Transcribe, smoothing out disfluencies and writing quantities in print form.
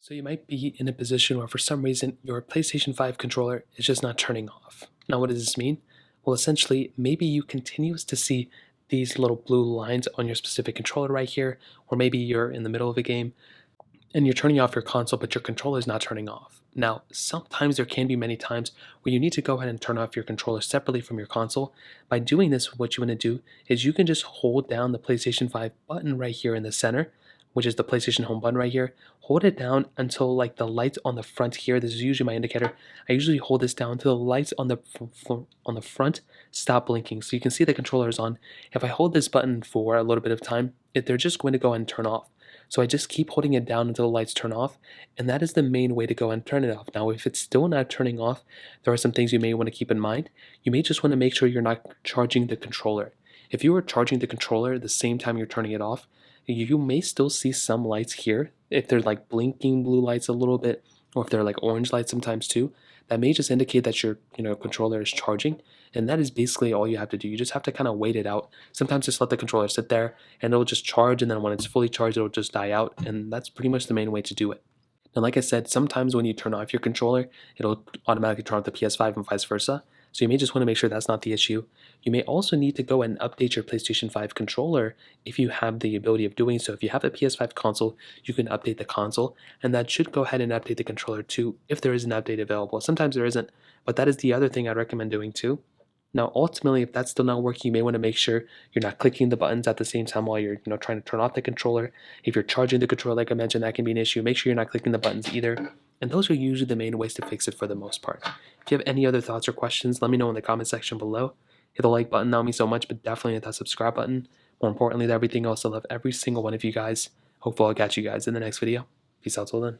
So you might be in a position where for some reason your PlayStation 5 controller is just not turning off. Now what does this mean? Well, essentially, maybe you continues to see these little blue lines on your specific controller right here, or maybe you're in the middle of a game and you're turning off your console, but your controller is not turning off. Now, sometimes there can be many times where you need to go ahead and turn off your controller separately from your console. By doing this, what you want to do is you can just hold down the PlayStation 5 button right here in the center, which is the PlayStation Home button right here. Hold it down until like the lights on the front here. This is usually my indicator. I usually hold this down until the lights on the front stop blinking. So you can see the controller is on. If I hold this button for a little bit of time, they're just going to go and turn off. So I just keep holding it down until the lights turn off, and that is the main way to go and turn it off. Now, if it's still not turning off, there are some things you may want to keep in mind. You may just want to make sure you're not charging the controller. If you are charging the controller at the same time you're turning it off, you may still see some lights here. If they're like blinking blue lights a little bit, or if they're like orange lights sometimes too, that may just indicate that your controller is charging. And that is basically all you have to do. You just have to kind of wait it out. Sometimes just let the controller sit there and it'll just charge, and then when it's fully charged, it'll just die out. And that's pretty much the main way to do it. Now, like I said, sometimes when you turn off your controller, it'll automatically turn off the PS5 and vice versa. So you may just want to make sure that's not the issue. You may also need to go and update your PlayStation 5 controller if you have the ability of doing so. If you have a PS5 console, you can update the console, and that should go ahead and update the controller too if there is an update available. Sometimes there isn't, but that is the other thing I'd recommend doing too. Now, ultimately, if that's still not working, you may want to make sure you're not clicking the buttons at the same time while you're trying to turn off the controller. If you're charging the controller, like I mentioned, that can be an issue. Make sure you're not clicking the buttons either. And those are usually the main ways to fix it for the most part. If you have any other thoughts or questions, let me know in the comment section below. Hit the like button, that would mean so much, but definitely hit that subscribe button. More importantly than everything else, I love every single one of you guys. Hopefully I'll catch you guys in the next video. Peace out till then.